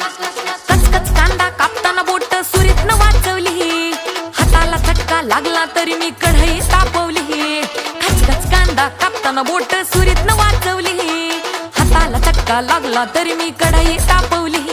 कचकच कांदा कापताना बोट सुरीतनं वाचवली, हाताला चटका लागला तरी मी कढई तापवली. कचकच कांदा कापताना बोट सुरीतनं वाचवली, हाताला चटका लागला तरी मी कढई तापवली.